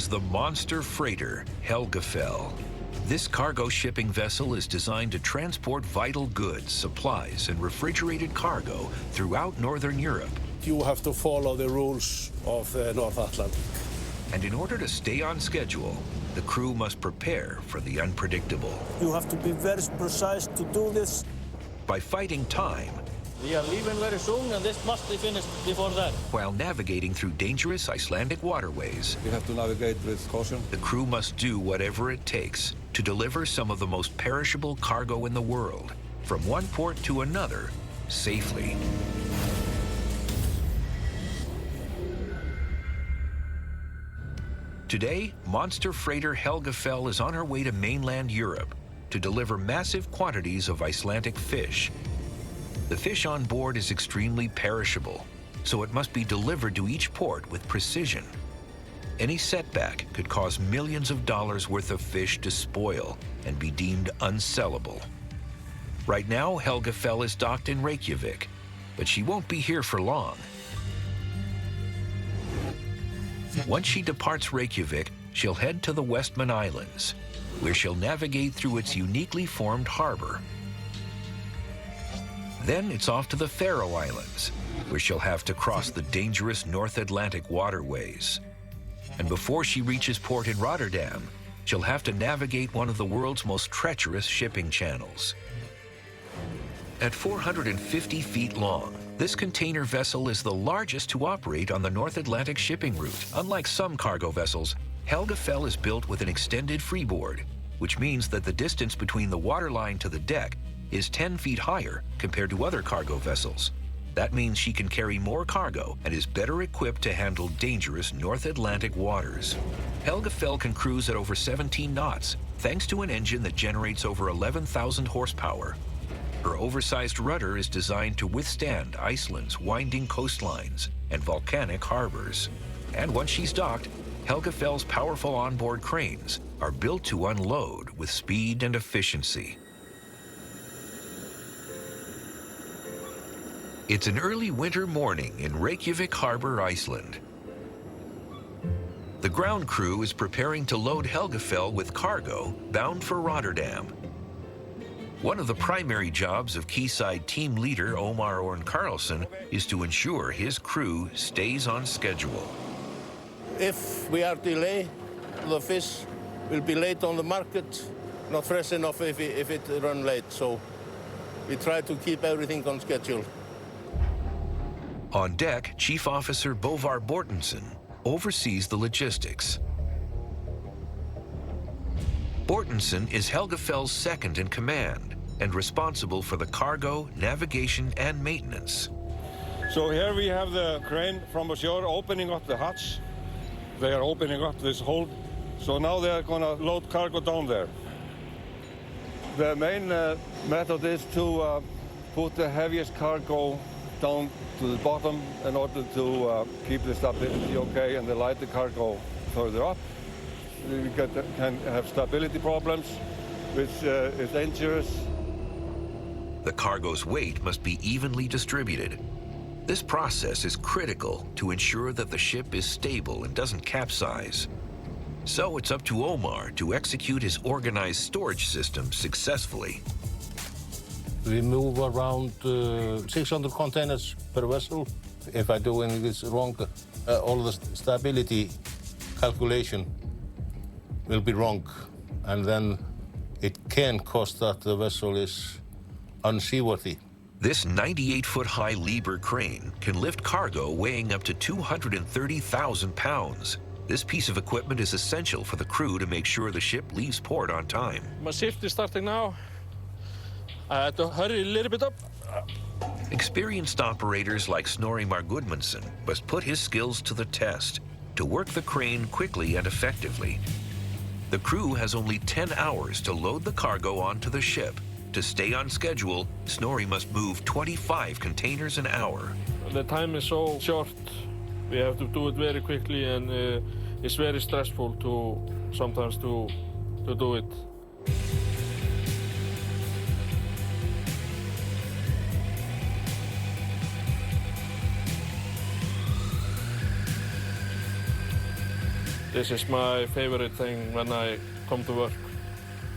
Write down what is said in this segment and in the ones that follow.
is the monster freighter Helgafell. This cargo shipping vessel is designed to transport vital goods, supplies, and refrigerated cargo throughout Northern Europe. You have to follow the rules of the North Atlantic. And in order to stay on schedule, the crew must prepare for the unpredictable. You have to be very precise to do this. By fighting time, we are leaving very soon, and this must be finished before that. While navigating through dangerous Icelandic waterways, we have to navigate with caution. The crew must do whatever it takes to deliver some of the most perishable cargo in the world from one port to another safely. Today, monster freighter Helgafell is on her way to mainland Europe to deliver massive quantities of Icelandic fish. The fish on board is extremely perishable, so it must be delivered to each port with precision. Any setback could cause millions of dollars worth of fish to spoil and be deemed unsellable. Right now, Helgafell is docked in Reykjavik, but she won't be here for long. Once she departs Reykjavik, she'll head to the Westman Islands, where she'll navigate through its uniquely formed harbor. Then it's off to the Faroe Islands, where she'll have to cross the dangerous North Atlantic waterways. And before she reaches port in Rotterdam, she'll have to navigate one of the world's most treacherous shipping channels. At 450 feet long, this container vessel is the largest to operate on the North Atlantic shipping route. Unlike some cargo vessels, Helgafell is built with an extended freeboard, which means that the distance between the waterline to the deck is 10 feet higher compared to other cargo vessels. That means she can carry more cargo and is better equipped to handle dangerous North Atlantic waters. Helgafell can cruise at over 17 knots, thanks to an engine that generates over 11,000 horsepower. Her oversized rudder is designed to withstand Iceland's winding coastlines and volcanic harbors. And once she's docked, Helgafell's powerful onboard cranes are built to unload with speed and efficiency. It's an early winter morning in Reykjavik Harbor, Iceland. The ground crew is preparing to load Helgafell with cargo bound for Rotterdam. One of the primary jobs of Quayside team leader Omar Orn Carlson is to ensure his crew stays on schedule. If we are delayed, the fish will be late on the market, not fresh enough if it runs late. So we try to keep everything on schedule. On deck, Chief Officer Bovar Bortensen oversees the logistics. Bortensen is Helgafell's second in command and responsible for the cargo, navigation, and maintenance. So here we have the crane from ashore opening up the hatch. They are opening up this hold. So now they are going to load cargo down there. The main method is to put the heaviest cargo down to the bottom in order to keep the stability okay and the lighter cargo further up. We can have stability problems, which is dangerous. The cargo's weight must be evenly distributed. This process is critical to ensure that the ship is stable and doesn't capsize. So it's up to Omar to execute his organized storage system successfully. We move around 600 containers per vessel. If I do this wrong, all the stability calculation will be wrong, and then it can cost that the vessel is unseaworthy. This 98-foot-high Liebherr crane can lift cargo weighing up to 230,000 pounds. This piece of equipment is essential for the crew to make sure the ship leaves port on time. My shift is starting now. I had to hurry a little bit up. Experienced operators like Snorri Margudmundsson must put his skills to the test to work the crane quickly and effectively. The crew has only 10 hours to load the cargo onto the ship. To stay on schedule, Snorri must move 25 containers an hour. The time is so short. We have to do it very quickly, and it's very stressful sometimes to do it. This is my favorite thing when I come to work.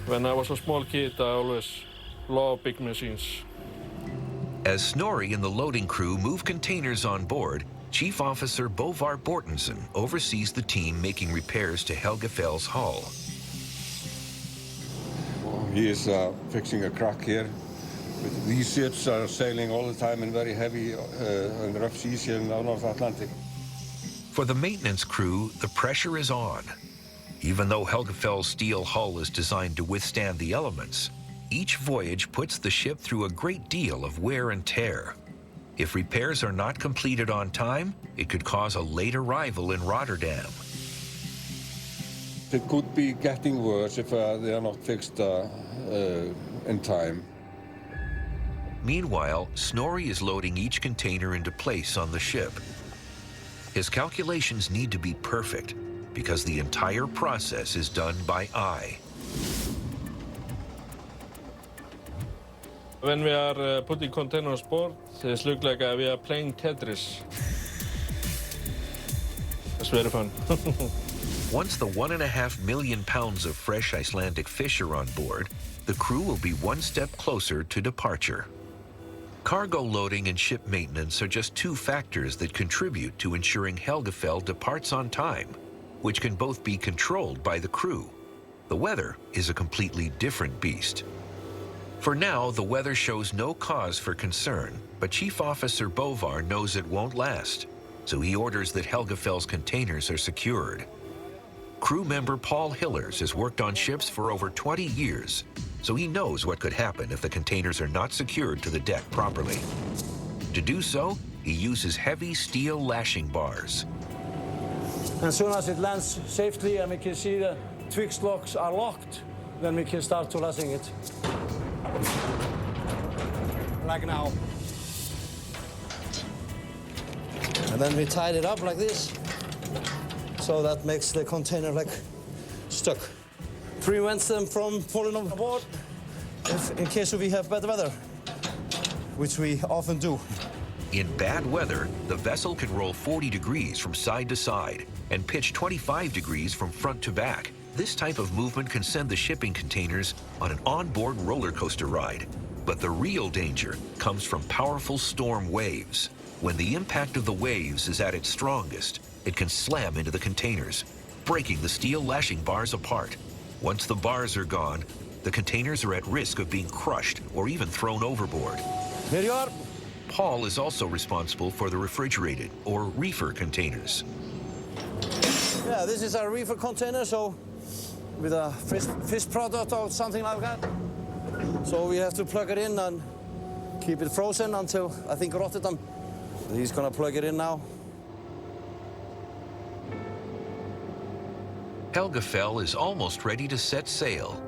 When I was a small kid, I always loved big machines. As Snorri and the loading crew move containers on board, Chief Officer Bovar Bortensen oversees the team making repairs to Helgafell's hull. He is fixing a crack here. These ships are sailing all the time in very heavy and rough seas here in the North Atlantic. For the maintenance crew, the pressure is on. Even though Helgafell's steel hull is designed to withstand the elements, each voyage puts the ship through a great deal of wear and tear. If repairs are not completed on time, it could cause a late arrival in Rotterdam. It could be getting worse if they are not fixed in time. Meanwhile, Snorri is loading each container into place on the ship. His calculations need to be perfect because the entire process is done by eye. When we are putting containers on board, it looks like we are playing Tetris. It's very fun. Once the 1.5 million pounds of fresh Icelandic fish are on board, the crew will be one step closer to departure. Cargo loading and ship maintenance are just two factors that contribute to ensuring Helgafell departs on time, which can both be controlled by the crew. The weather is a completely different beast. For now, the weather shows no cause for concern, but Chief Officer Bovar knows it won't last, so he orders that Helgafell's containers are secured. Crew member Paul Hillers has worked on ships for over 20 years, so he knows what could happen if the containers are not secured to the deck properly. To do so, he uses heavy steel lashing bars. As soon as it lands safely and we can see the twist locks are locked, then we can start to lashing it. Like now. And then we tied it up like this, so that makes the container like stuck. Prevents them from falling overboard in case we have bad weather, which we often do. In bad weather, the vessel can roll 40 degrees from side to side and pitch 25 degrees from front to back. This type of movement can send the shipping containers on an onboard roller coaster ride. But the real danger comes from powerful storm waves. When the impact of the waves is at its strongest, it can slam into the containers, breaking the steel lashing bars apart. Once the bars are gone, the containers are at risk of being crushed or even thrown overboard. Here you are. Paul is also responsible for the refrigerated or reefer containers. Yeah, this is our reefer container, so with a fish product or something like that. So we have to plug it in and keep it frozen until, I think, Rotterdam. He's gonna plug it in now. Helgafell is almost ready to set sail.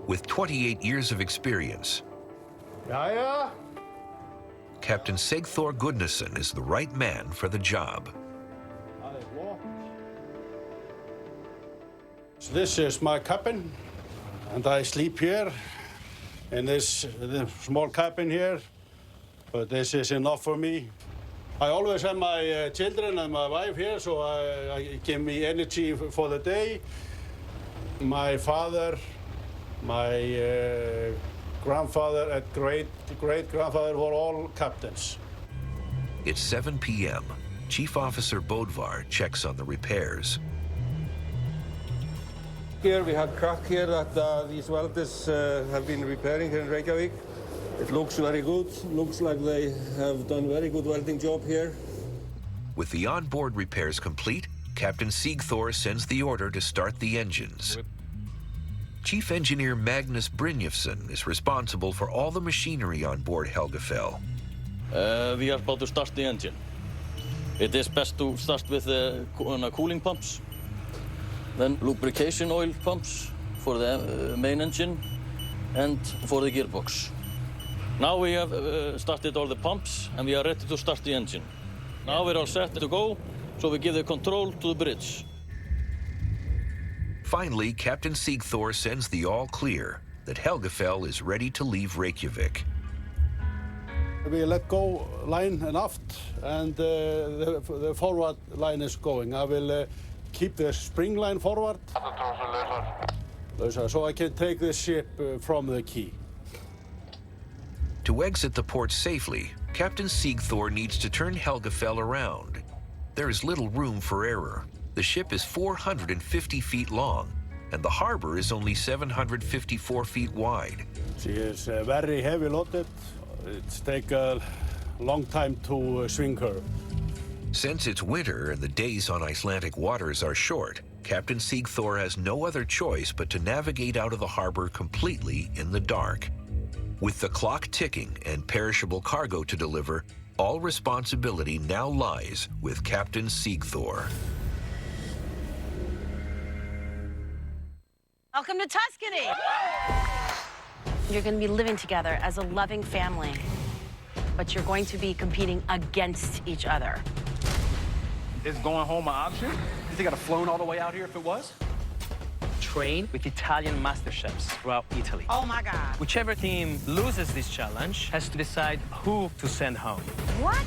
With 28 years of experience, Captain Sigþór Gudnason is the right man for the job. This is my cabin, and I sleep here in this small cabin here, but this is enough for me. I always have my children and my wife here, so I give me energy for the day. My father, my grandfather and great-grandfather were all captains. It's 7 p.m. Chief Officer Bodvar checks on the repairs. Here we have crack here that these welders have been repairing here in Reykjavik. It looks very good. Looks like they have done a very good welding job here. With the onboard repairs complete, Captain Sigþór sends the order to start the engines. Chief Engineer Magnus Brynjolfsson is responsible for all the machinery on board Helgafell. We are about to start the engine. It is best to start with the cooling pumps, then lubrication oil pumps for the main engine and for the gearbox. Now we have started all the pumps and we are ready to start the engine. Now we're all set to go, so we give the control to the bridge. Finally, Captain Sigþór sends the all clear that Helgafell is ready to leave Reykjavik. We let go line and aft, and the forward line is going. I will keep the spring line forward, so I can take the ship from the quay. To exit the port safely, Captain Sigþór needs to turn Helgafell around. There is little room for error. The ship is 450 feet long, and the harbor is only 754 feet wide. She is very heavy loaded. It takes a long time to swing her. Since it's winter and the days on Icelandic waters are short, Captain Sigþór has no other choice but to navigate out of the harbor completely in the dark. With the clock ticking and perishable cargo to deliver, all responsibility now lies with Captain Sigþór. Welcome to Tuscany! You're going to be living together as a loving family, but you're going to be competing against each other. Is going home an option? You think I'd have flown all the way out here if it was? Train with Italian master chefs throughout Italy. Oh my God. Whichever team loses this challenge has to decide who to send home. What?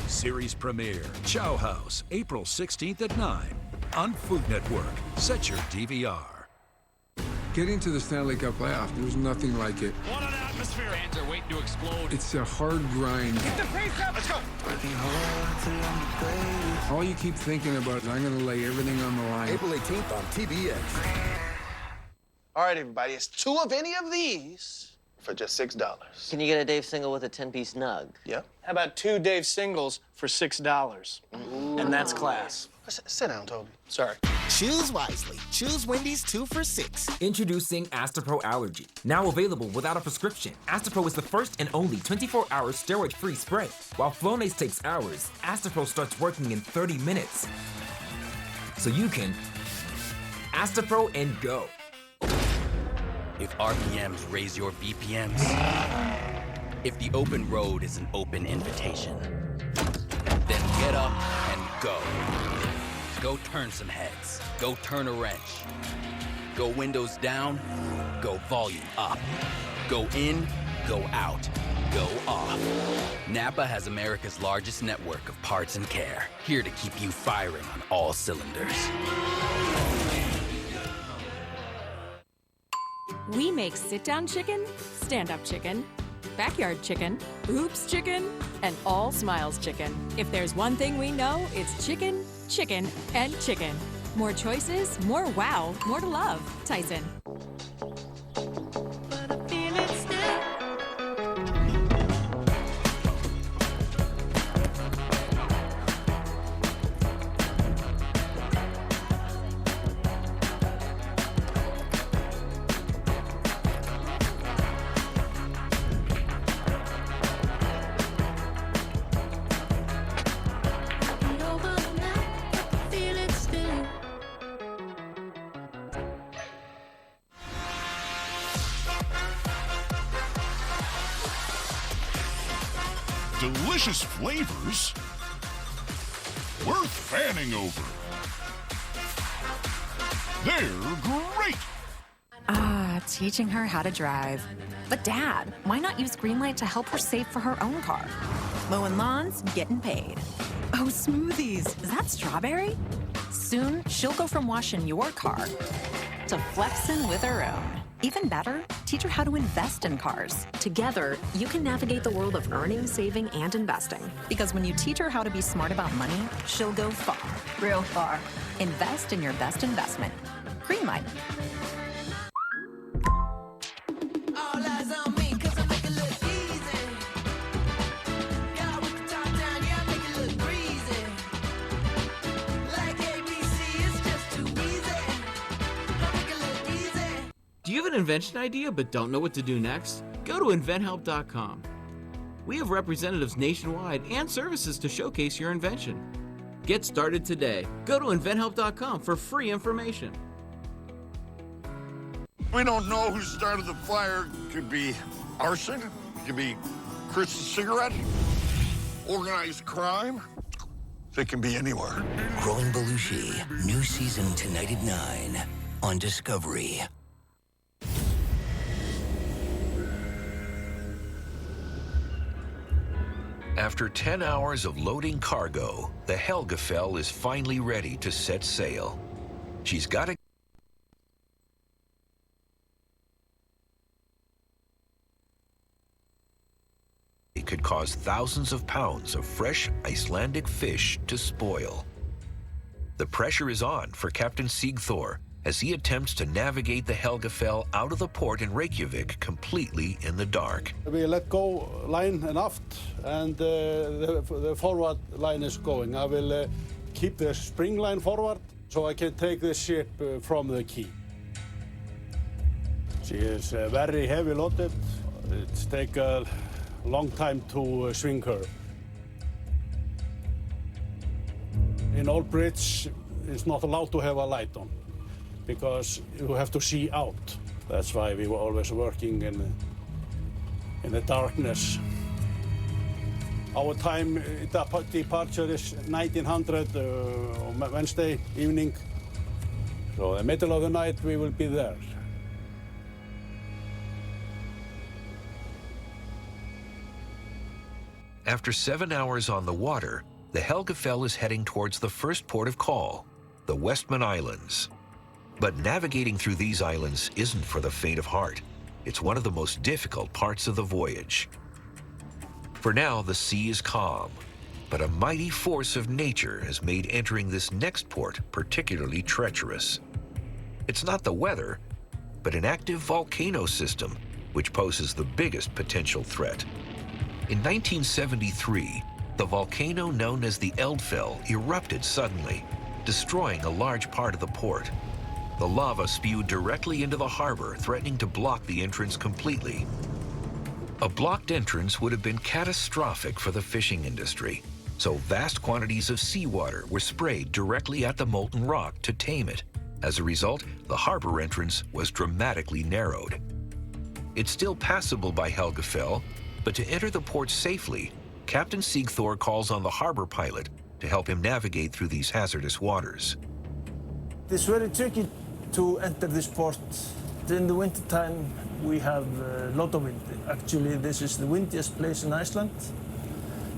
Series premiere, Chow House, April 16th at 9 on Food Network. Set your DVR. Getting to the Stanley Cup playoff, there's nothing like it. What an atmosphere! Fans are waiting to explode. It's a hard grind. Get the pace up! Let's go! All you keep thinking about is, I'm going to lay everything on the line. April 18th on TBS. All right, everybody, it's 2 of any of these for just $6. Can you get a Dave single with a 10-piece nug? Yeah. How about 2 Dave singles for $6? Ooh. And that's class. Sit down, Toby. Sorry. Choose wisely. Choose Wendy's 2 for $6. Introducing Astapro Allergy. Now available without a prescription. Astapro is the first and only 24-hour steroid-free spray. While Flonase takes hours, Astapro starts working in 30 minutes. So you can Astapro and go. If RPMs raise your BPMs, if the open road is an open invitation, then get up and go. Go turn some heads. Go turn a wrench. Go windows down. Go volume up. Go in. Go out. Go off. Napa has America's largest network of parts and care, here to keep you firing on all cylinders. We make sit-down chicken, stand-up chicken, backyard chicken, oops chicken, and all smiles chicken. If there's one thing we know, it's chicken, chicken, and chicken. More choices, more wow, more to love. Tyson. Delicious flavors worth fanning over. They're great. Teaching her how to drive. But Dad, why not use Greenlight to help her save for her own car? Mowing lawns, getting paid. Oh, smoothies. Is that strawberry? Soon, she'll go from washing your car to flexing with her own. Even better, teach her how to invest in cars. Together, you can navigate the world of earning, saving, and investing. Because when you teach her how to be smart about money, she'll go far. Real far. Invest in your best investment. Greenlight. Do you have an invention idea but don't know what to do next? Go to InventHelp.com. We have representatives nationwide and services to showcase your invention. Get started today. Go to InventHelp.com for free information. We don't know who started the fire. Could be arson, could be Chris's cigarette, organized crime. They can be anywhere. Growing Belushi, new season tonight at 9 on Discovery. After 10 hours of loading cargo, the Helgafell is finally ready to set sail. She's got to it could cause thousands of pounds of fresh Icelandic fish to spoil. The pressure is on for Captain Sigþór as he attempts to navigate the Helgafell out of the port in Reykjavik completely in the dark. We let go line and aft, and the forward line is going. I will keep the spring line forward so I can take the ship from the quay. She is very heavy loaded. It takes a long time to swing her. In all bridge, it's not allowed to have a light on because you have to see out. That's why we were always working in the darkness. Our time departure is 1900 on Wednesday evening. So in the middle of the night, we will be there. After 7 hours on the water, the Helgafell is heading towards the first port of call, the Westman Islands. But navigating through these islands isn't for the faint of heart. It's one of the most difficult parts of the voyage. For now, the sea is calm, but a mighty force of nature has made entering this next port particularly treacherous. It's not the weather, but an active volcano system which poses the biggest potential threat. In 1973, the volcano known as the Eldfell erupted suddenly, destroying a large part of the port. The lava spewed directly into the harbor, threatening to block the entrance completely. A blocked entrance would have been catastrophic for the fishing industry, so vast quantities of seawater were sprayed directly at the molten rock to tame it. As a result, the harbor entrance was dramatically narrowed. It's still passable by Helgafell, but to enter the port safely, Captain Sigþór calls on the harbor pilot to help him navigate through these hazardous waters. It's very tricky to enter this port. In the wintertime, we have a lot of wind. Actually, this is the windiest place in Iceland,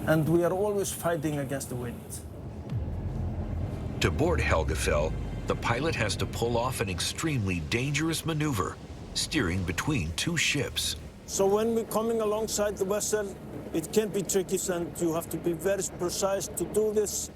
and we are always fighting against the wind. To board Helgafell, the pilot has to pull off an extremely dangerous maneuver, steering between two ships. So when we're coming alongside the vessel, it can be tricky, and you have to be very precise to do this.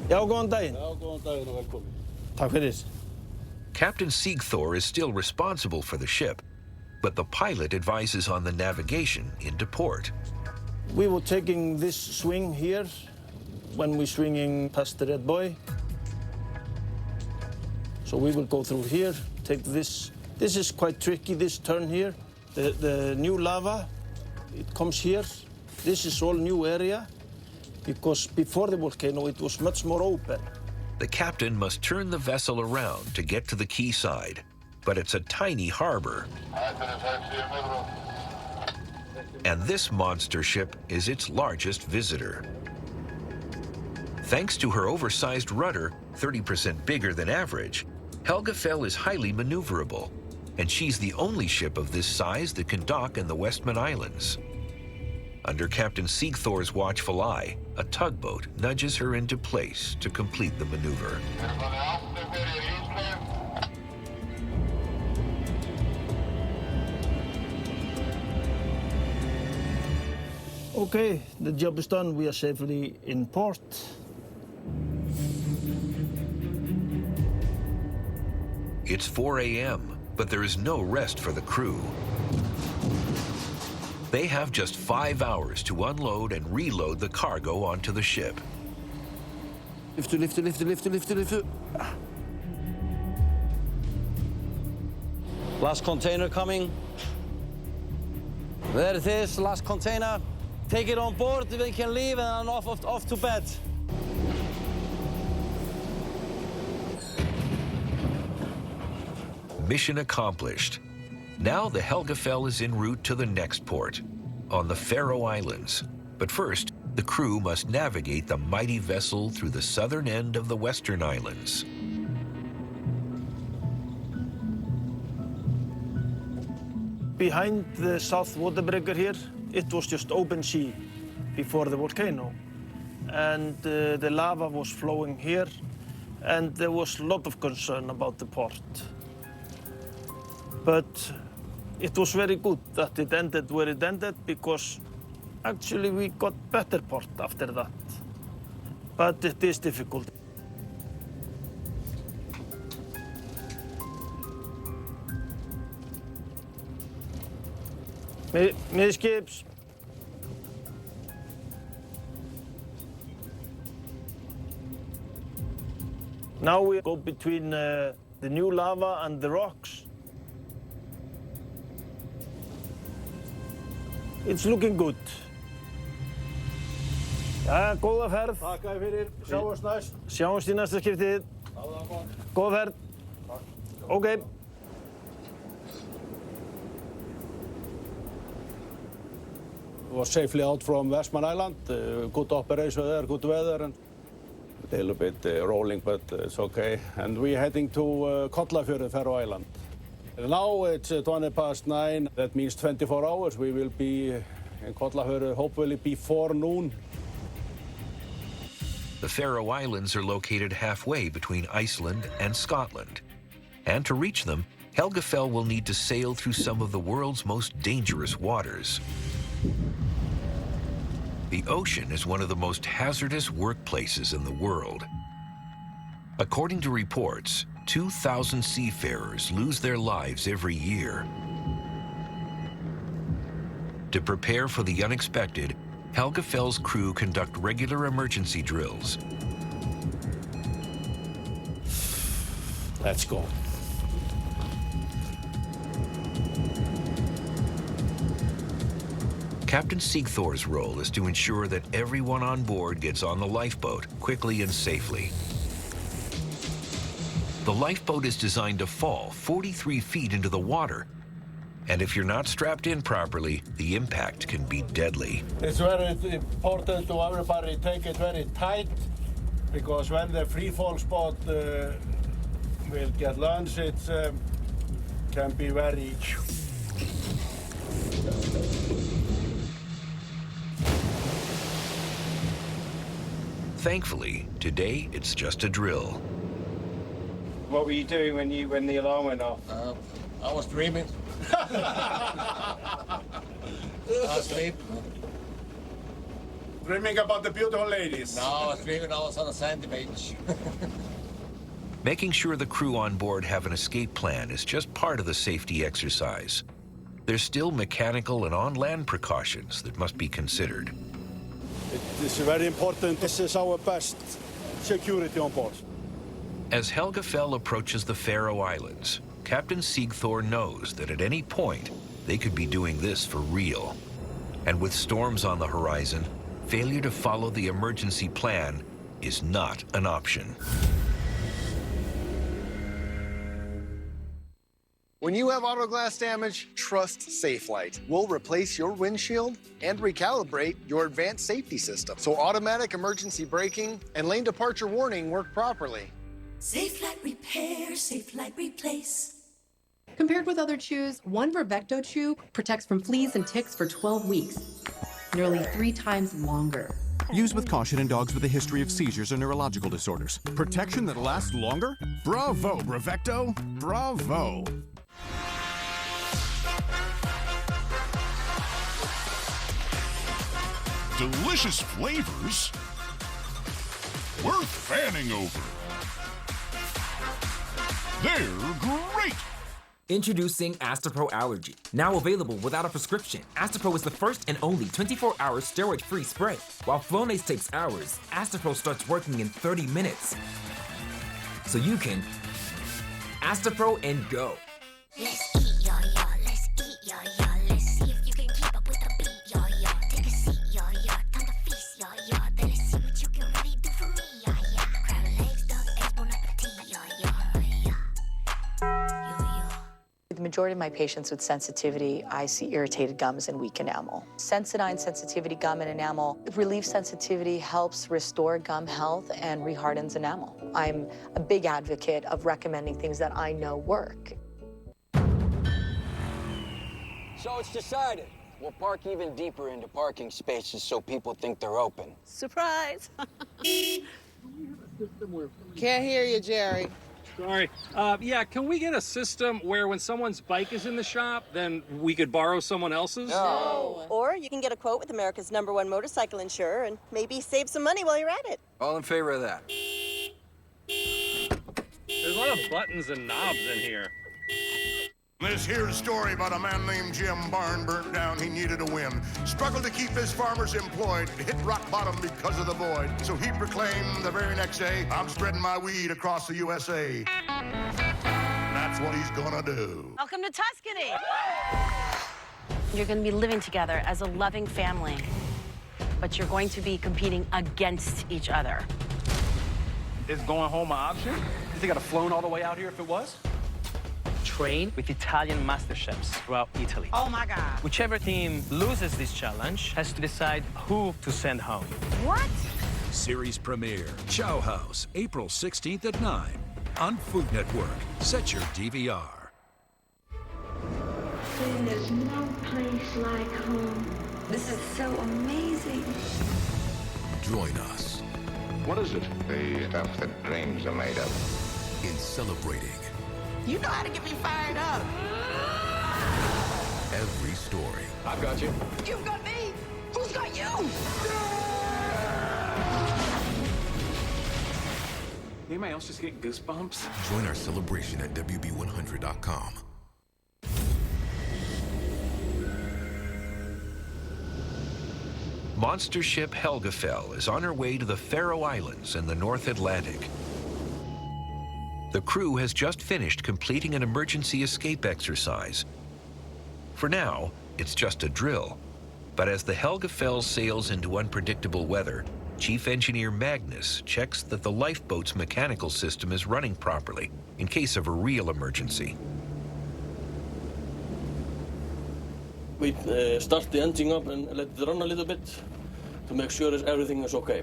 Já, góðan daginn. Já, góðan daginn og velkomin. Takk fyrir. Captain Sigþór is still responsible for the ship, but the pilot advises on the navigation into port. We were taking this swing here when we're swinging past the Red Buoy. So we will go through here, take this. This is quite tricky, this turn here. The new lava, it comes here. This is all new area, because before the volcano, it was much more open. The captain must turn the vessel around to get to the quayside, but it's a tiny harbor. And this monster ship is its largest visitor. Thanks to her oversized rudder, 30% bigger than average, Helgafell is highly maneuverable, and she's the only ship of this size that can dock in the Westman Islands. Under Captain Sigþór's watchful eye, a tugboat nudges her into place to complete the maneuver. Okay, the job is done. We are safely in port. It's 4 a.m., but there is no rest for the crew. They have just 5 hours to unload and reload the cargo onto the ship. Lift. Last container coming. There it is, last container. take it on board, we can leave and off to bed. Mission accomplished. Now the Helgafell is en route to the next port, on the Faroe Islands. But first, the crew must navigate the mighty vessel through the southern end of the Western Islands. Behind the south waterbreaker here, it was just open sea before the volcano. And the lava was flowing here, and there was a lot of concern about the port. But it was very good that it ended where it ended, because actually we got better port after that. But it is difficult. Midskips. Now we go between the new lava and the rocks. It's looking good. Ja, góða ferð. Takk fyrir, sjáumst næst. Sjáumst í næsta skiptið. Góða ferð. Okay. Was safely out from Westman Island. Good operation there, good weather, and a little bit rolling, but it's okay. And we're heading to Kollafjörður, Faroe Island. Now it's 9:20. That means 24 hours. We will be in Kollafjörður hopefully before noon. The Faroe Islands are located halfway between Iceland and Scotland. And to reach them, Helgafell will need to sail through some of the world's most dangerous waters. The ocean is one of the most hazardous workplaces in the world. According to reports, 2,000 seafarers lose their lives every year. To prepare for the unexpected, Helgafell's crew conduct regular emergency drills. Let's go. Captain Sigthor's role is to ensure that everyone on board gets on the lifeboat quickly and safely. The lifeboat is designed to fall 43 feet into the water, and if you're not strapped in properly, the impact can be deadly. It's very important to everybody take it very tight, because when the free fall spot will get launched, it can be very... Thankfully, today it's just a drill. What were you doing when the alarm went off? I was dreaming. Asleep. Dreaming about the beautiful ladies? No, I was dreaming I was on a sandy beach. Making sure the crew on board have an escape plan is just part of the safety exercise. There's still mechanical and on-land precautions that must be considered. It is very important. This is our best security on board. As Helgafell approaches the Faroe Islands, Captain Sigthor knows that at any point, they could be doing this for real. And with storms on the horizon, failure to follow the emergency plan is not an option. When you have auto glass damage, trust Safelite. We'll replace your windshield and recalibrate your advanced safety system so automatic emergency braking and lane departure warning work properly. Safelite repair, Safelite replace. Compared with other chews, one Bravecto chew protects from fleas and ticks for 12 weeks, nearly 3 times longer. Use with caution in dogs with a history of seizures or neurological disorders. Protection that lasts longer? Bravo, Bravecto! Bravo! Delicious flavors worth fanning over. They're great! Introducing Astepro Allergy. Now available without a prescription, Astepro is the first and only 24-hour steroid-free spray. While Flonase takes hours, Astepro starts working in 30 minutes. So you can Astepro and go. Let's eat, y'all, let's eat, y'all, let's see if you can keep up with the beat, y'all. Take a seat, y'all. the majority of my patients with sensitivity, I see irritated gums and weak enamel. Sensodyne Sensitivity Gum and Enamel relieves sensitivity, helps restore gum health, and rehardens enamel. I'm a big advocate of recommending things that I know work. So it's decided. We'll park even deeper into parking spaces so people think they're open. Surprise! Can't hear you, Jerry. Sorry. Yeah, can we get a system where when someone's bike is in the shop, then we could borrow someone else's? No. Or you can get a quote with America's #1 motorcycle insurer and maybe save some money while you're at it. All in favor of that? There's a lot of buttons and knobs in here. This here's a story about a man named Jim. Barn burnt down, he needed a win. Struggled to keep his farmers employed, hit rock bottom because of the void. So he proclaimed the very next day, I'm spreading my weed across the USA. That's what he's gonna do. Welcome to Tuscany. You're going to be living together as a loving family, but you're going to be competing against each other. Is going home an option? You think I'd have flown all the way out here if it was? Train with Italian master chefs throughout Italy. Oh my God. Whichever team loses this challenge has to decide who to send home. What? Series premiere, Chow House, April 16th at 9 on Food Network. Set your DVR. There's no place like home. This is so amazing. Join us. What is it? The stuff that dreams are made of. In celebrating You know how to get me fired up. every story. I've got you. You've got me. Who's got you? Anybody else just get goosebumps? Join our celebration at WB100.com. Monster ship Helgafell is on her way to the Faroe Islands in the North Atlantic. The crew has just finished completing an emergency escape exercise. For now, it's just a drill. But as the Helgafell sails into unpredictable weather, Chief Engineer Magnus checks that the lifeboat's mechanical system is running properly in case of a real emergency. We start the engine up and let it run a little bit to make sure that everything is okay.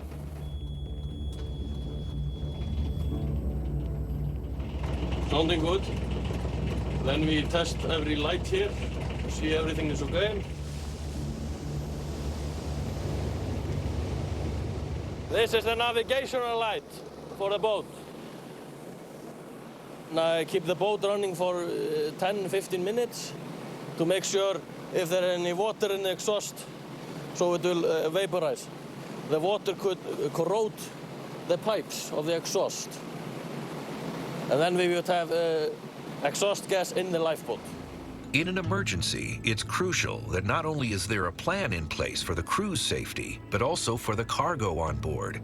Sounding good. Then we test every light here to see everything is okay. This is the navigational light for the boat. Now I keep the boat running for 10-15 minutes to make sure if there is any water in the exhaust, so it will vaporize. The water could corrode the pipes of the exhaust. And then we would have exhaust gas in the lifeboat. In an emergency, it's crucial that not only is there a plan in place for the crew's safety, but also for the cargo on board.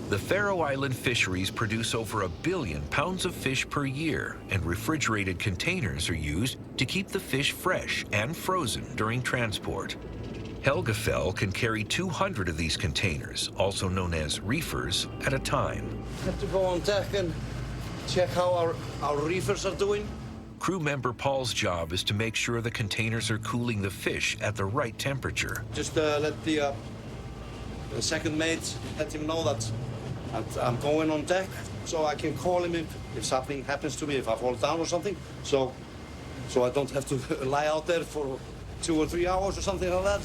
The Faroe Island fisheries produce over 1 billion pounds of fish per year, and refrigerated containers are used to keep the fish fresh and frozen during transport. Helgafell can carry 200 of these containers, also known as reefers, at a time. Have to go on deck and check how our reefers are doing. Crew member Paul's job is to make sure the containers are cooling the fish at the right temperature. Just let the second mate, let him know that I'm going on deck, so I can call him if something happens to me, if I fall down or something. So I don't have to lie out there for 2 or 3 hours or something like that.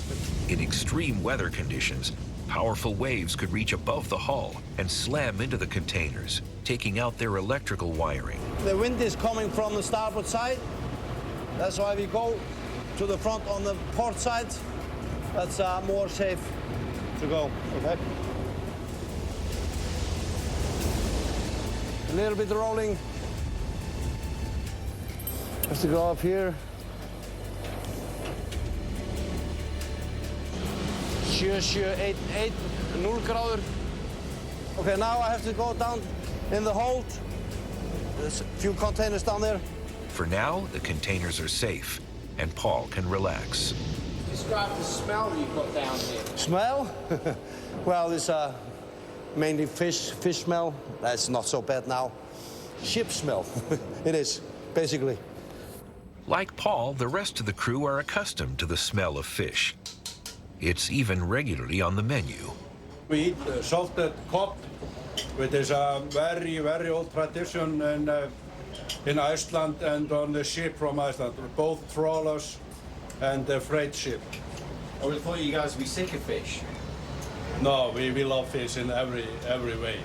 In extreme weather conditions, powerful waves could reach above the hull and slam into the containers, taking out their electrical wiring. The wind is coming from the starboard side. That's why we go to the front on the port side. That's more safe to go, okay? A little bit rolling. Have to go up here. 7788, 0 gráður. Okay, now I have to go down in the hold. There's a few containers down there. For now, the containers are safe, and Paul can relax. Describe the smell you've got down here. Smell? Well, it's mainly fish smell. That's not so bad now. Ship smell, it is, basically. Like Paul, the rest of the crew are accustomed to the smell of fish. It's even regularly on the menu. We eat salted cod, which is a very, very old tradition in Iceland and on the ship from Iceland, both trawlers and the freight ship. I would have thought you guys would be sick of fish. No, we love fish in every way.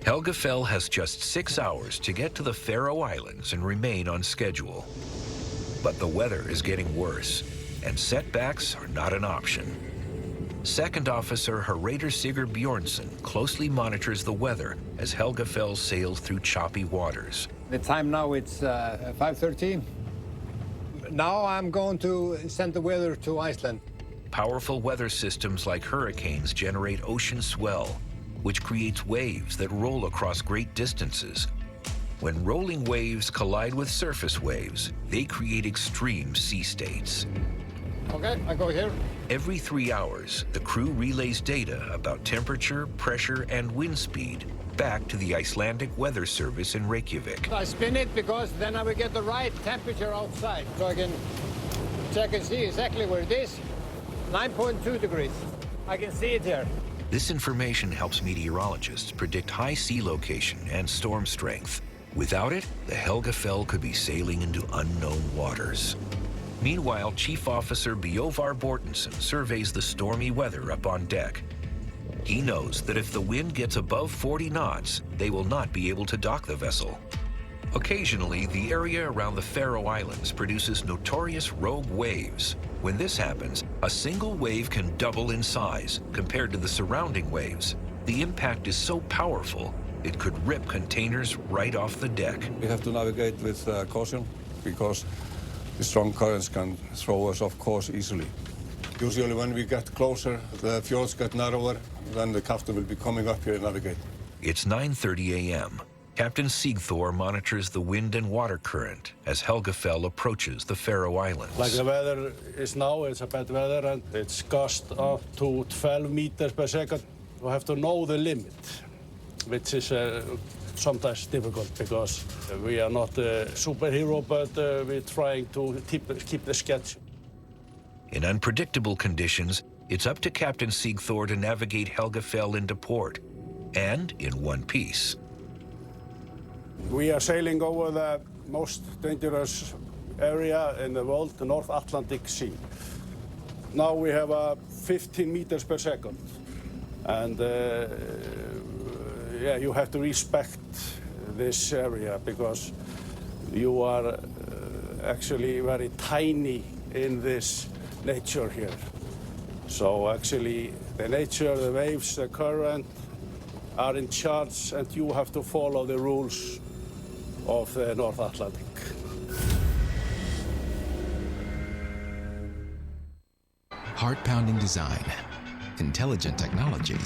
Helgafell has just 6 hours to get to the Faroe Islands and remain on schedule. But the weather is getting worse, and setbacks are not an option. Second Officer Haraldur Sigurd Bjornsson closely monitors the weather as Helgafell sails through choppy waters. The time now it's 5:13. Now I'm going to send the weather to Iceland. Powerful weather systems like hurricanes generate ocean swell, which creates waves that roll across great distances. When rolling waves collide with surface waves, they create extreme sea states. Okay, I go here. Every 3 hours, the crew relays data about temperature, pressure, and wind speed back to the Icelandic Weather Service in Reykjavik. I spin it because then I will get the right temperature outside, so I can check and see exactly where it is. 9.2 degrees. I can see it here. This information helps meteorologists predict high sea location and storm strength. Without it, the Helgafell could be sailing into unknown waters. Meanwhile, Chief Officer Bjovar Bortensen surveys the stormy weather up on deck. He knows that if the wind gets above 40 knots, they will not be able to dock the vessel. Occasionally, the area around the Faroe Islands produces notorious rogue waves. When this happens, a single wave can double in size compared to the surrounding waves. The impact is so powerful, it could rip containers right off the deck. We have to navigate with caution because the strong currents can throw us off course easily. Usually when we get closer, the fjords get narrower, then the captain will be coming up here and navigate. It's 9:30 a.m. Captain Sigþór monitors the wind and water current as Helgafell approaches the Faroe Islands. Like the weather is now, it's a bad weather and it's gust up to 12 meters per second. We have to know the limit, which is sometimes difficult because we are not a superhero, but we're trying to keep the schedule. In unpredictable conditions, it's up to Captain Sigþór to navigate Helgafell into port, and in one piece. We are sailing over the most dangerous area in the world, the North Atlantic Sea. Now we have 15 meters per second, and yeah, you have to respect this area because you are actually very tiny in this nature here. So actually, the nature, the waves, the current are in charge, and you have to follow the rules of the North Atlantic. Heart-pounding design, intelligent technology,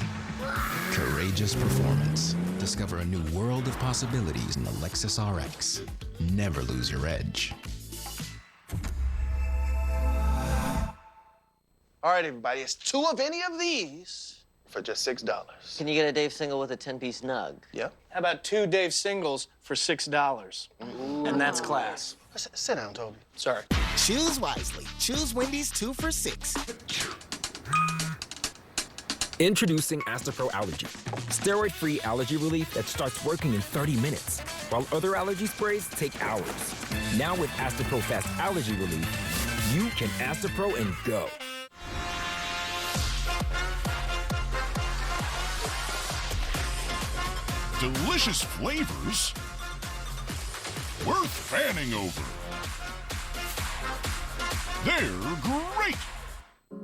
courageous performance. Discover a new world of possibilities in the Lexus RX. Never lose your edge. All right, everybody, it's 2 of any of these for just $6. Can you get a Dave single with a 10-piece nug? Yep. How about 2 Dave singles for $6? And that's class. Sit down, Toby. Sorry. Choose wisely. Choose Wendy's 2 for $6. Introducing Astapro Allergy, steroid-free allergy relief that starts working in 30 minutes, while other allergy sprays take hours. Now with Astapro Fast Allergy Relief, you can Astapro and go. Delicious flavors worth fanning over. They're great!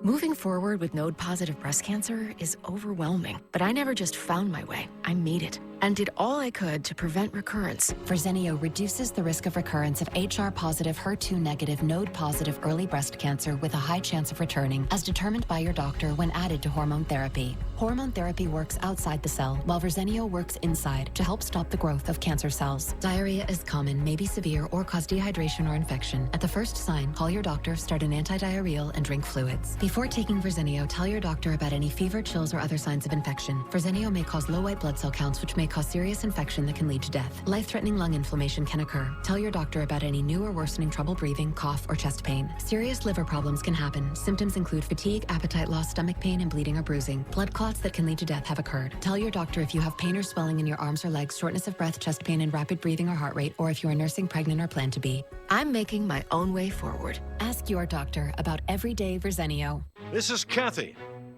Moving forward with node-positive breast cancer is overwhelming, but I never just found my way. I made it and did all I could to prevent recurrence. Verzenio reduces the risk of recurrence of HR-positive, HER2-negative, node-positive early breast cancer with a high chance of returning, as determined by your doctor when added to hormone therapy. Hormone therapy works outside the cell, while Verzenio works inside to help stop the growth of cancer cells. Diarrhea is common, may be severe, or cause dehydration or infection. At the first sign, call your doctor, start an antidiarrheal, and drink fluids. Before taking Verzenio, tell your doctor about any fever, chills, or other signs of infection. Verzenio may cause low white blood cell counts, which may cause serious infection that can lead to death. Life-threatening lung inflammation can occur. Tell your doctor about any new or worsening trouble breathing, cough, or chest pain. Serious liver problems can happen. Symptoms include fatigue, appetite loss, stomach pain, and bleeding or bruising. Blood clots that can lead to death have occurred. Tell your doctor if you have pain or swelling in your arms or legs, shortness of breath, chest pain, and rapid breathing or heart rate, or if you are nursing, pregnant, or plan to be. I'm making my own way forward. Ask your doctor about everyday Verzenio. This is Kathy.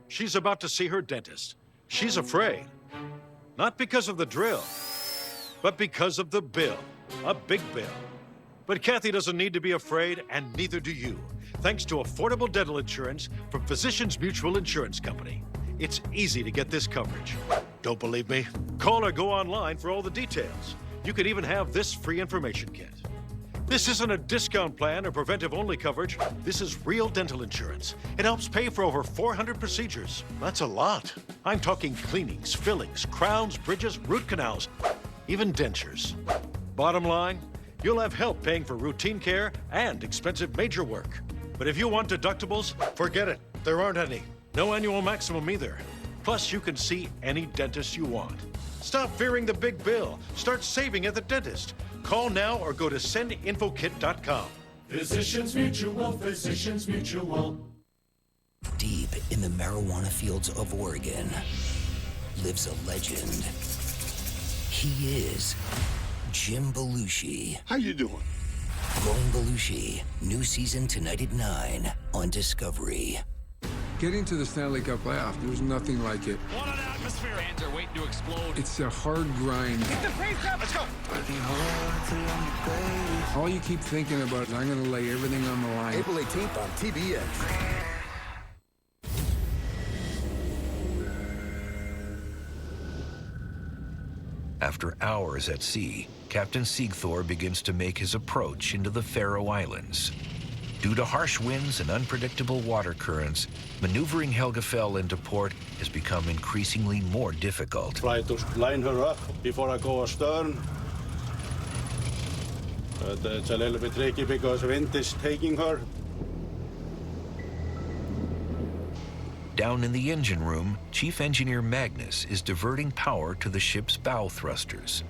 She's about to see her dentist. She's afraid. Not because of the drill, but because of the bill. A big bill. But Kathy doesn't need to be afraid, and neither do you, thanks to affordable dental insurance from Physicians Mutual Insurance Company. It's easy to get this coverage. Don't believe me? Call or go online for all the details. You could even have this free information kit. This isn't a discount plan or preventive-only coverage. This is real dental insurance. It helps pay for over 400 procedures. That's a lot. I'm talking cleanings, fillings, crowns, bridges, root canals, even dentures. Bottom line, you'll have help paying for routine care and expensive major work. But if you want deductibles, forget it. There aren't any. No annual maximum either. Plus, you can see any dentist you want. Stop fearing the big bill. Start saving at the dentist. Call now or go to sendinfokit.com. Physicians Mutual, Physicians Mutual. Deep in the marijuana fields of Oregon lives a legend. He is Jim Belushi. How you doing? Growing Belushi, new season tonight at 9 on Discovery. Getting to the Stanley Cup playoff, there's nothing like it. What an atmosphere! Fans are waiting to explode. It's a hard grind. Get the pace up! Let's go! All you keep thinking about is, I'm going to lay everything on the line. April 18th on TBS. After hours at sea, Captain Sigthor begins to make his approach into the Faroe Islands. Due to harsh winds and unpredictable water currents, maneuvering Helgafell into port has become increasingly more difficult. Try to line her up before I go astern. But it's a little bit tricky because wind is taking her. Down in the engine room, Chief Engineer Magnus is diverting power to the ship's bow thrusters.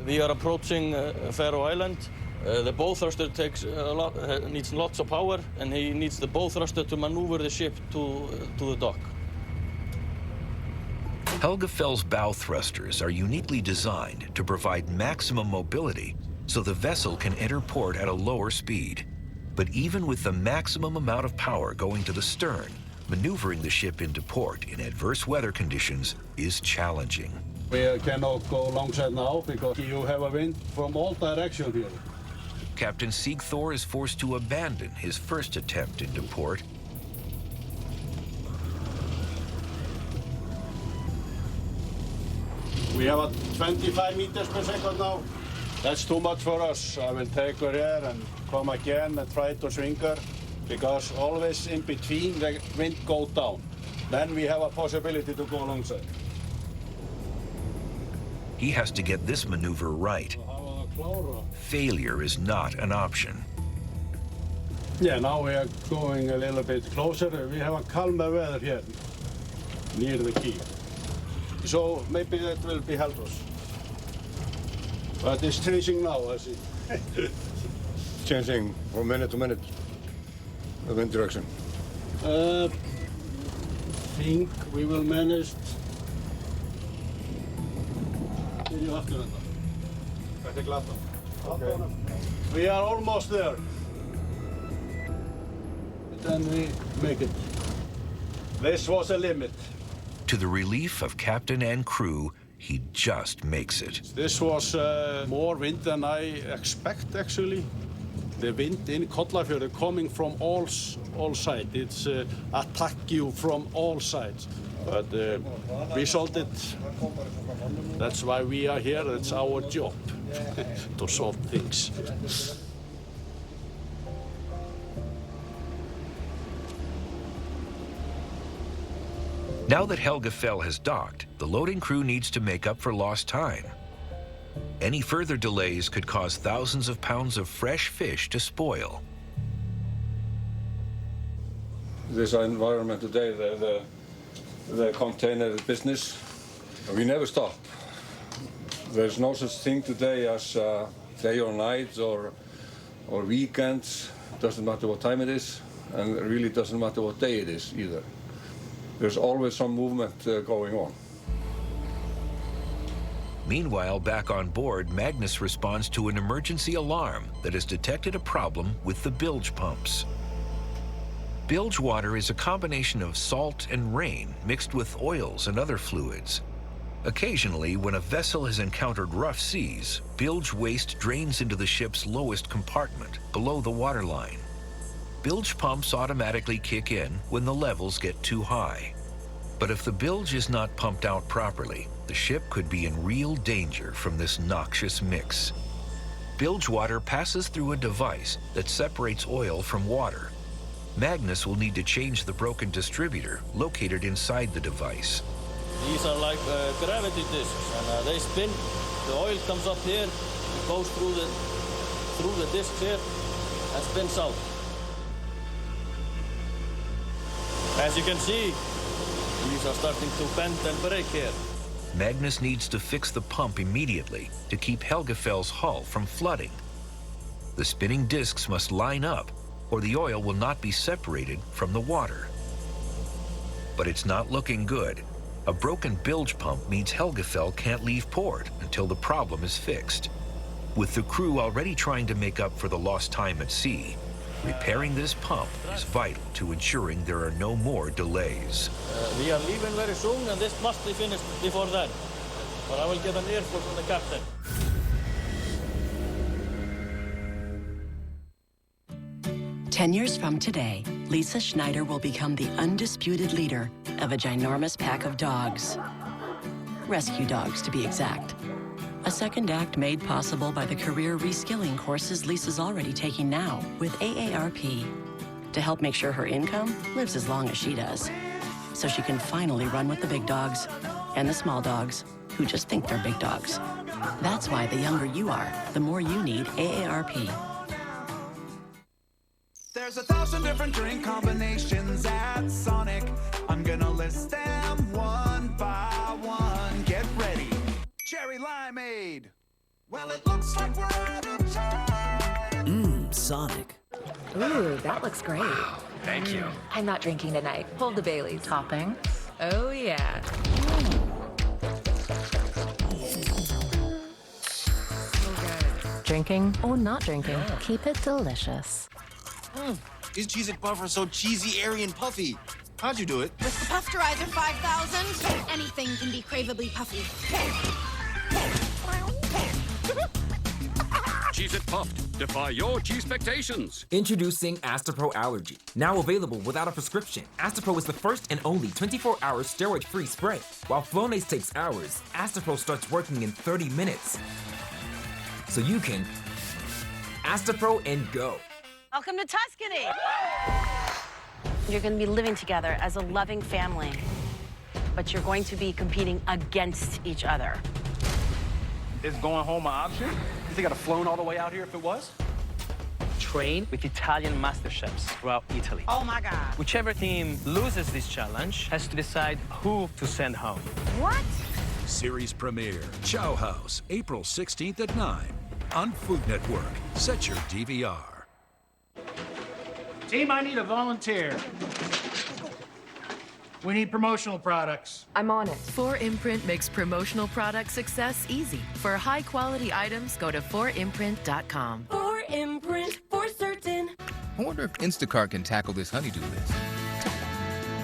We are approaching Faroe Island. The bow thruster needs lots of power, and he needs the bow thruster to maneuver the ship to the dock. Helgafell's bow thrusters are uniquely designed to provide maximum mobility so the vessel can enter port at a lower speed. But even with the maximum amount of power going to the stern, maneuvering the ship into port in adverse weather conditions is challenging. We cannot go alongside now because you have a wind from all directions here. Captain Sigthor is forced to abandon his first attempt into port. We have a 25 meters per second now. That's too much for us. I will take her here and come again and try to swing her, because always in between the wind goes down. Then we have a possibility to go alongside. He has to get this maneuver right. Failure is not an option. Yeah, now we are going a little bit closer. We have a calmer weather here near the quay. So maybe that will be help us. But it's changing now, I see. Changing from minute to minute, the wind direction. Think we will manage. Okay. We are almost there. Then we make it. This was a limit. To the relief of captain and crew, he just makes it. This was more wind than I expect, actually. The wind in Kollafjörður coming from all sides. It's attack you from all sides. But we solved it. That's why we are here. It's our job to solve things. Now that Helgafell has docked, the loading crew needs to make up for lost time. Any further delays could cause thousands of pounds of fresh fish to spoil. This environment today, the container business. We never stop. There's no such thing today as day or night or weekends. Doesn't matter what time it is, and it really doesn't matter what day it is either. There's always some movement going on. Meanwhile, back on board, Magnus responds to an emergency alarm that has detected a problem with the bilge pumps. Bilge water is a combination of salt and rain mixed with oils and other fluids. Occasionally, when a vessel has encountered rough seas, bilge waste drains into the ship's lowest compartment, below the waterline. Bilge pumps automatically kick in when the levels get too high. But if the bilge is not pumped out properly, the ship could be in real danger from this noxious mix. Bilge water passes through a device that separates oil from water. Magnus will need to change the broken distributor located inside the device. These are like gravity discs, and they spin. The oil comes up here, it goes through the disc here, and spins out. As you can see, these are starting to bend and break here. Magnus needs to fix the pump immediately to keep Helgafell's hull from flooding. The spinning discs must line up, or the oil will not be separated from the water. But it's not looking good. A broken bilge pump means Helgafell can't leave port until the problem is fixed. With the crew already trying to make up for the lost time at sea, repairing this pump is vital to ensuring there are no more delays. We are leaving very soon, and this must be finished before then. But I will get an earful from the captain. 10 years from today, Lisa Schneider will become the undisputed leader of a ginormous pack of dogs. Rescue dogs, to be exact. A second act made possible by the career reskilling courses Lisa's already taking now with AARP to help make sure her income lives as long as she does, so she can finally run with the big dogs and the small dogs who just think they're big dogs. That's why the younger you are, the more you need AARP. There's 1,000 different drink combinations at Sonic. I'm gonna list them one by one. Get ready. Cherry limeade. Well, it looks like we're out of time. Sonic. Ooh, that looks great. Thank you. I'm not drinking tonight. Hold the Baileys. Topping. Oh, yeah. So good. Drinking or not drinking, keep it delicious. These Cheez-It Puffs are so cheesy, airy, and puffy. How'd you do it? With the Puffterizer 5000, anything can be craveably puffy. Cheez-It Puffed. Defy your cheese expectations. Introducing Astepro Allergy. Now available without a prescription. Astepro is the first and only 24-hour steroid-free spray. While Flonase takes hours, Astepro starts working in 30 minutes. So you can Astepro and go. Welcome to Tuscany. You're going to be living together as a loving family, but you're going to be competing against each other. Is going home an option? You think I'd have flown all the way out here if it was? Train with Italian master chefs throughout Italy. Oh my God. Whichever team loses this challenge has to decide who to send home. What? Series premiere, Chow House, April 16th at 9 on Food Network. Set your DVR. Team, I need a volunteer. We need promotional products. I'm on it. 4imprint makes promotional product success easy. For high-quality items, go to 4imprint.com. 4imprint, for certain. I wonder if Instacart can tackle this honeydew list.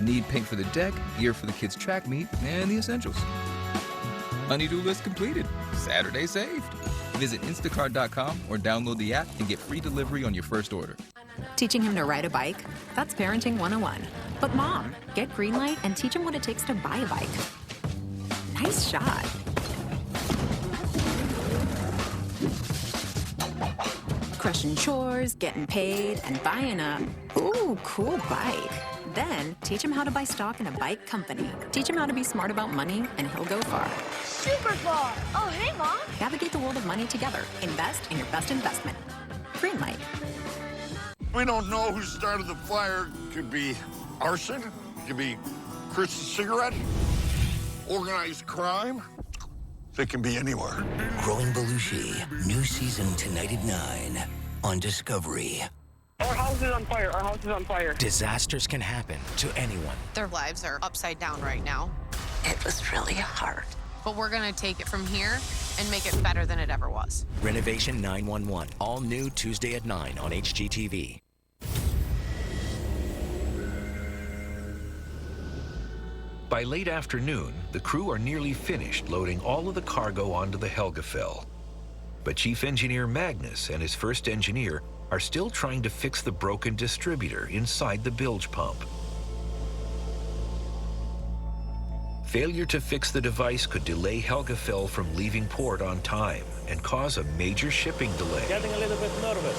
Need paint for the deck, gear for the kids' track meet, and the essentials. Honeydew list completed. Saturday saved. Visit instacart.com or download the app and get free delivery on your first order. Teaching him to ride a bike? That's parenting 101. But Mom, get Greenlight and teach him what it takes to buy a bike. Nice shot. Crushing chores, getting paid, and buying a, ooh, cool bike. Then teach him how to buy stock in a bike company. Teach him how to be smart about money, and he'll go far. Super far. Oh, hey, Mom. Navigate the world of money together. Invest in your best investment. Greenlight. We don't know who started the fire. Could be arson, could be Chris's cigarette? Organized crime? They can be anywhere. Growing Belushi, new season tonight at 9 on Discovery. Our house is on fire. Our house is on fire. Disasters can happen to anyone. Their lives are upside down right now. It was really hard. But we're going to take it from here and make it better than it ever was. Renovation 911. All new Tuesday at 9 on HGTV. By late afternoon, the crew are nearly finished loading all of the cargo onto the Helgafell. But Chief Engineer Magnus and his first engineer are still trying to fix the broken distributor inside the bilge pump. Failure to fix the device could delay Helgafell from leaving port on time and cause a major shipping delay. Getting a little bit nervous.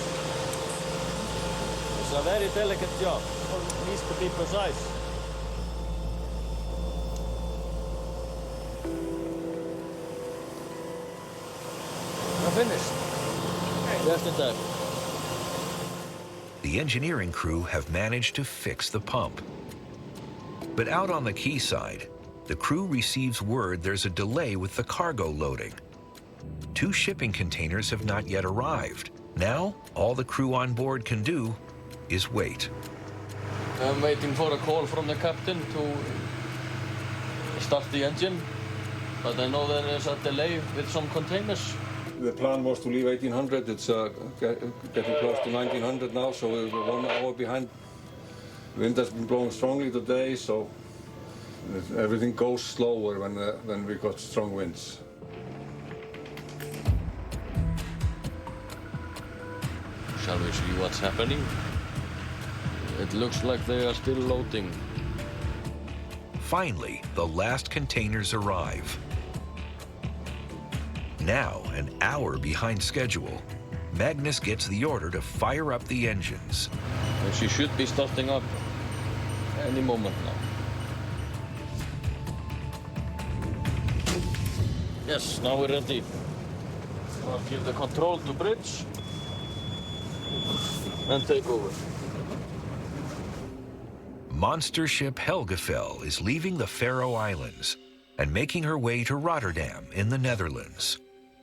It's a very delicate job. It needs to be precise. We're finished. Just in time. The engineering crew have managed to fix the pump. But out on the quayside, the crew receives word there's a delay with the cargo loading. 2 shipping containers have not yet arrived. Now, all the crew on board can do is wait. I'm waiting for a call from the captain to start the engine, but I know there is a delay with some containers. The plan was to leave 1800. It's getting close to 1900 now, so we're 1 hour behind. Wind has been blowing strongly today, so everything goes slower when we got strong winds. Shall we see what's happening? It looks like they are still loading. Finally, the last containers arrive. Now, an hour behind schedule, Magnus gets the order to fire up the engines. And she should be starting up any moment now. Yes, now we're ready. I'll give the control to bridge and take over. Monster ship Helgafell is leaving the Faroe Islands and making her way to Rotterdam in the Netherlands.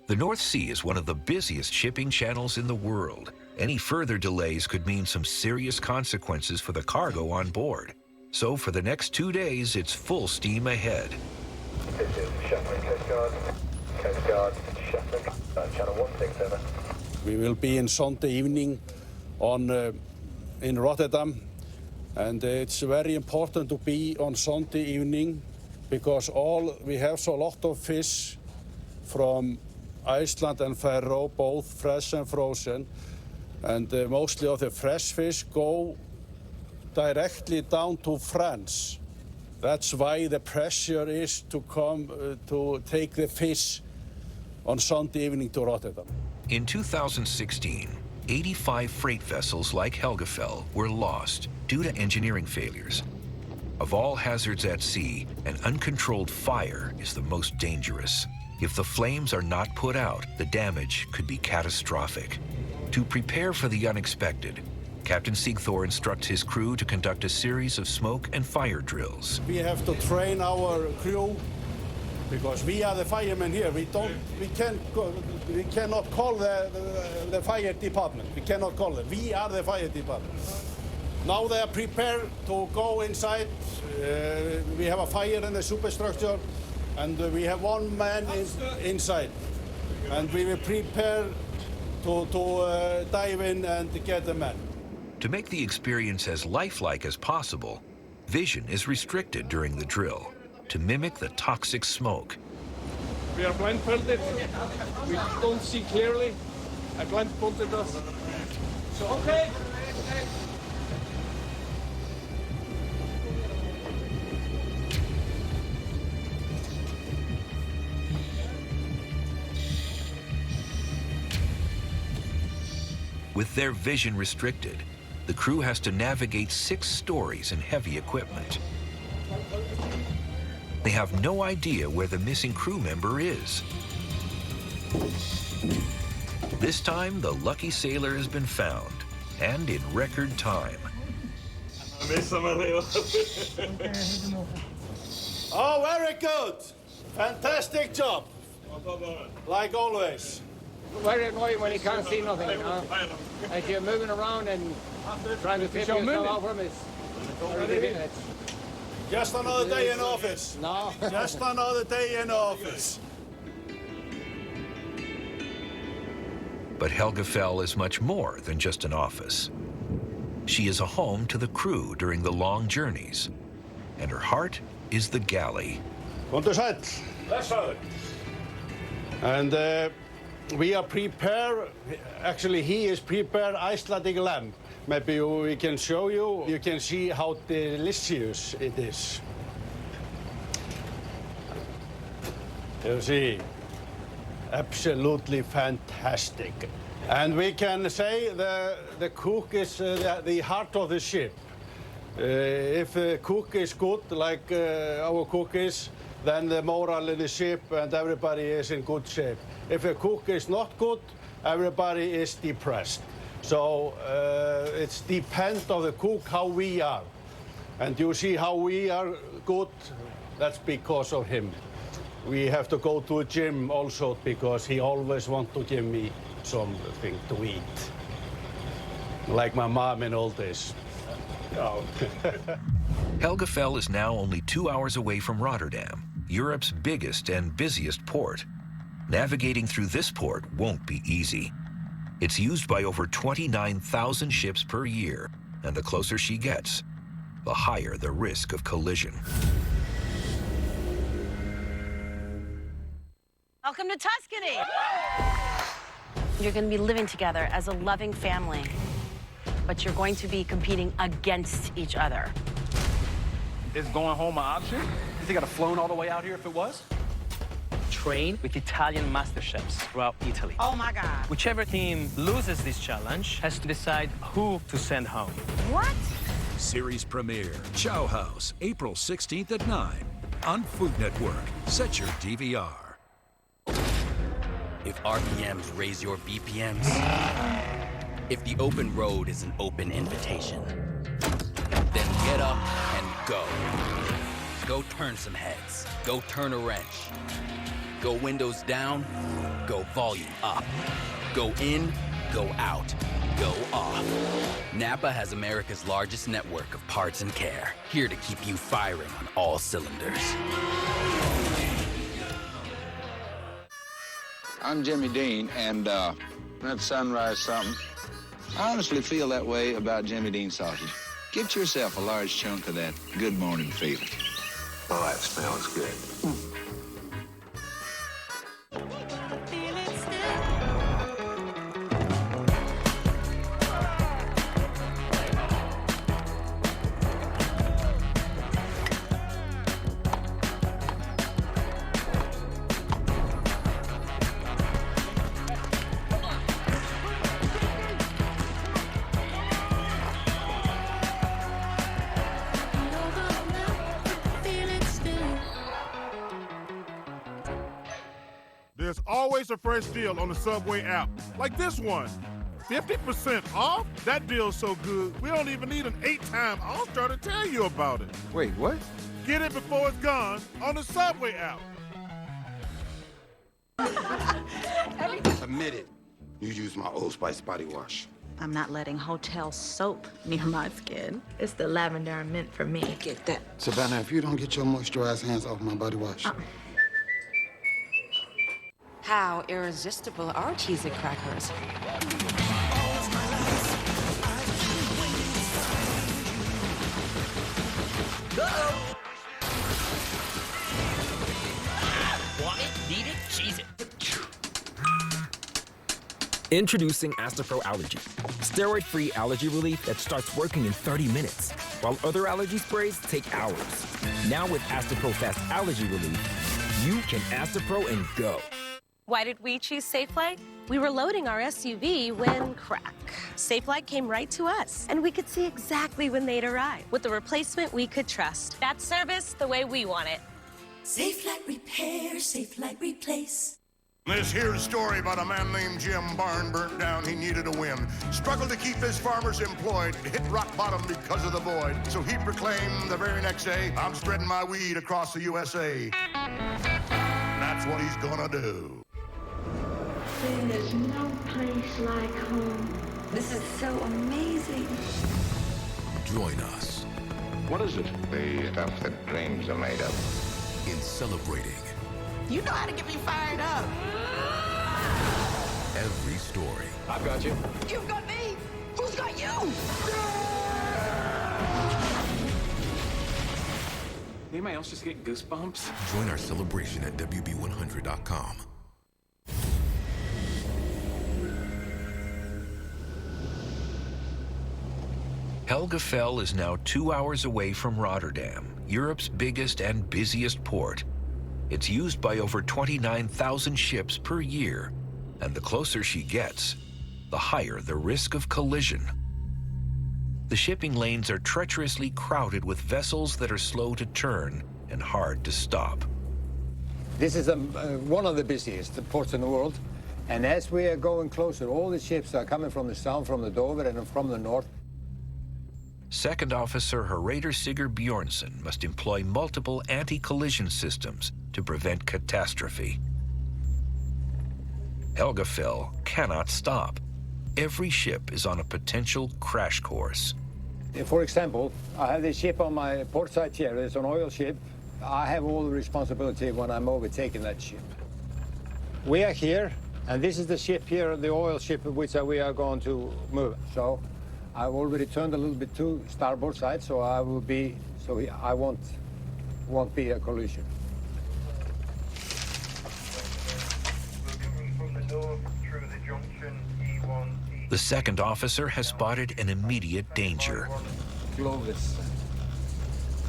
The North Sea is one of the busiest shipping channels in the world. Any further delays could mean some serious consequences for the cargo on board. So for the next 2 days, it's full steam ahead. This is Shetland Coast Guard. Coast Guard, Shetland, channel 167. We will be in Sunday evening in Rotterdam, and it's very important to be on Sunday evening because we have so lot of fish from Iceland and Faroe, both fresh and frozen, and mostly of the fresh fish go directly down to France. That's why the pressure is to come to take the fish on Sunday evening to Rotterdam. In 2016, 85 freight vessels like Helgafell were lost due to engineering failures. Of all hazards at sea, an uncontrolled fire is the most dangerous. If the flames are not put out, the damage could be catastrophic. To prepare for the unexpected, Captain Sigthor instructs his crew to conduct a series of smoke and fire drills. We have to train our crew because we are the firemen here. We cannot call the fire department. We cannot call them. We are the fire department. Now they are prepared to go inside. We have a fire in the superstructure, and we have 1 man inside. And we will prepare to dive in and get the man. To make the experience as lifelike as possible, vision is restricted during the drill to mimic the toxic smoke. We are blindfolded. We don't see clearly. I blindfolded us. So, okay. With their vision restricted, the crew has to navigate 6 stories in heavy equipment. They have no idea where the missing crew member is. This time, the lucky sailor has been found, and in record time. Oh, very good. Fantastic job. Like always. Very annoying when you can't see nothing, you know? Like you're moving around and trying to flip yourself over him. It's Just another day in office. No. Just another day in office. But Helgafell is much more than just an office. She is a home to the crew during the long journeys, and her heart is the galley. Komdu sæll. Blessaður. And we are prepared. Actually, he is prepared Icelandic lamb. Maybe we can show you. You can see how delicious it is. You see, absolutely fantastic. And we can say the cook is the heart of the ship. If the cook is good, like our cook is, then the morale in the ship and everybody is in good shape. If the cook is not good, everybody is depressed. So it's depends on the cook how we are. And you see how we are good, that's because of him. We have to go to a gym also because he always wants to give me something to eat. Like my mom in old days. Oh. Helgafell is now only 2 hours away from Rotterdam, Europe's biggest and busiest port. Navigating through this port won't be easy. It's used by over 29,000 ships per year, and the closer she gets, the higher the risk of collision. Welcome to Tuscany. You're going to be living together as a loving family, but you're going to be competing against each other. Is going home an option? You think I'd have flown all the way out here if it was? Train with Italian master chefs throughout Italy. Oh my God. Whichever team loses this challenge has to decide who to send home. What? Series premiere, Chow House, April 16th at 9 on Food Network. Set your DVR. If RPMs raise your BPMs, if the open road is an open invitation, then get up and go. Go turn some heads. Go turn a wrench. Go windows down. Go volume up. Go in. Go out. Go off. Napa has America's largest network of parts and care, here to keep you firing on all cylinders. I'm Jimmy Dean, and that sunrise something, I honestly feel that way about Jimmy Dean sausage. Get yourself a large chunk of that good morning feeling. Oh, that smells good. There's always a fresh deal on the Subway app, like this one. 50% off? That deal's so good, we don't even need an 8-time All-Star to tell you about it. Wait, what? Get it before it's gone on the Subway app. Admit it. You use my Old Spice body wash. I'm not letting hotel soap near my skin. It's the lavender and mint for me. Get that. Savannah, if you don't get your moisturized hands off my body wash. How irresistible are cheesy crackers? Want it? Need it? Cheese it. Introducing Astapro Allergy, steroid-free allergy relief that starts working in 30 minutes, while other allergy sprays take hours. Now with Astapro Fast Allergy Relief, you can Astapro and go. Why did we choose Safelite? We were loading our SUV when crack. Safelite came right to us, and we could see exactly when they'd arrive with a replacement we could trust. That's service the way we want it. Safelite repair, Safelite replace. This here's a story about a man named Jim. Barn burnt down, he needed a win. Struggled to keep his farmers employed, hit rock bottom because of the void. So he proclaimed the very next day, I'm spreading my weed across the USA. That's what he's gonna do. There's no place like home. This is so amazing. Join us. What is it? The stuff that dreams are made of. In celebrating You know how to get me fired up. every story. I've got you. You've got me. Who's got you? Anybody else just get goosebumps? Join our celebration at WB100.com. Helgafell is now 2 hours away from Rotterdam, Europe's biggest and busiest port. It's used by over 29,000 ships per year, and the closer she gets, the higher the risk of collision. The shipping lanes are treacherously crowded with vessels that are slow to turn and hard to stop. This is one of the busiest ports in the world, and as we are going closer, all the ships are coming from the south, from the Dover, and from the north. Second Officer Haraldur Sigurd Bjornsson must employ multiple anti-collision systems to prevent catastrophe. Helgafell cannot stop. Every ship is on a potential crash course. For example, I have this ship on my port side here. It's an oil ship. I have all the responsibility when I'm overtaking that ship. We are here, and this is the ship here, the oil ship, which we are going to move. So I've already turned a little bit to starboard side, so I won't be a collision. The second officer has spotted an immediate danger. Clovis.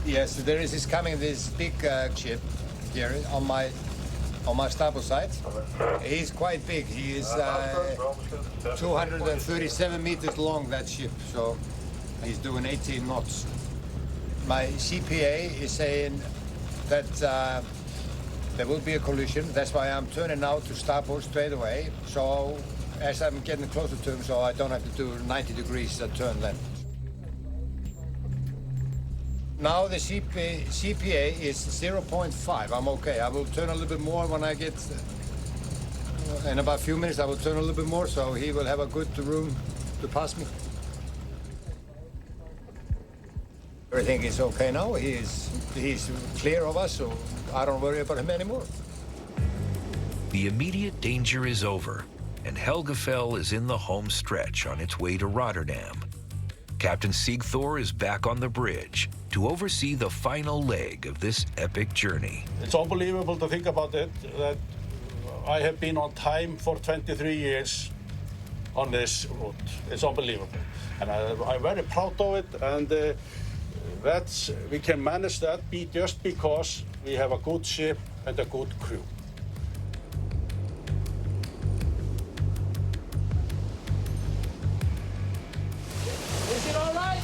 Yes, there is this big ship here on my starboard side. He's quite big. He is 237 meters long, that ship. So he's doing 18 knots. My CPA is saying that there will be a collision. That's why I'm turning now to starboard straight away. So as I'm getting closer to him, so I don't have to do 90 degrees turn then. Now the CPA is 0.5. I'm okay. I will turn a little bit more when I get, in about a few minutes, I will turn a little bit more, so he will have a good room to pass me. Everything is okay now. He's clear of us, so I don't worry about him anymore. The immediate danger is over, and Helgafell is in the home stretch on its way to Rotterdam. Captain Sigþór is back on the bridge to oversee the final leg of this epic journey. It's unbelievable to think about it, that I have been on time for 23 years on this route. It's unbelievable. And I'm very proud of it, and we can manage that just because we have a good ship and a good crew. Is it all right?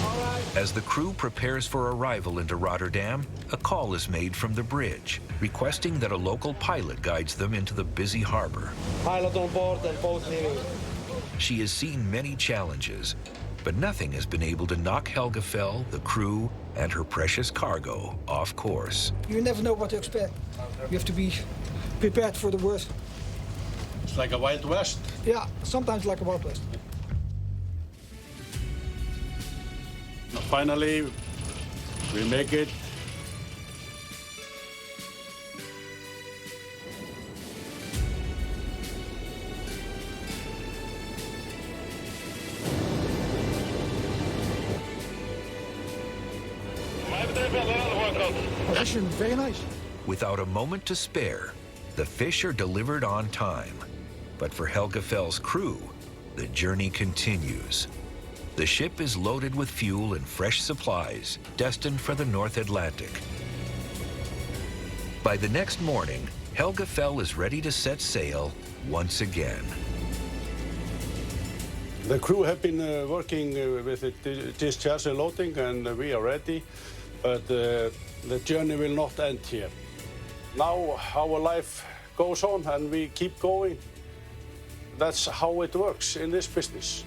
All right. As the crew prepares for arrival into Rotterdam, a call is made from the bridge, requesting that a local pilot guides them into the busy harbor. Pilot on board and boat leaving. She has seen many challenges, but nothing has been able to knock Helgafell, the crew, and her precious cargo off course. You never know what to expect. You have to be prepared for the worst. It's like a Wild West. Yeah, sometimes like a Wild West. Finally, we make it. Position, very nice. Without a moment to spare, the fish are delivered on time. But for Helgafell's crew, the journey continues. The ship is loaded with fuel and fresh supplies destined for the North Atlantic. By the next morning, Helgafell is ready to set sail once again. The crew have been working with the discharge and loading, and we are ready, but the journey will not end here. Now our life goes on and we keep going. That's how it works in this business.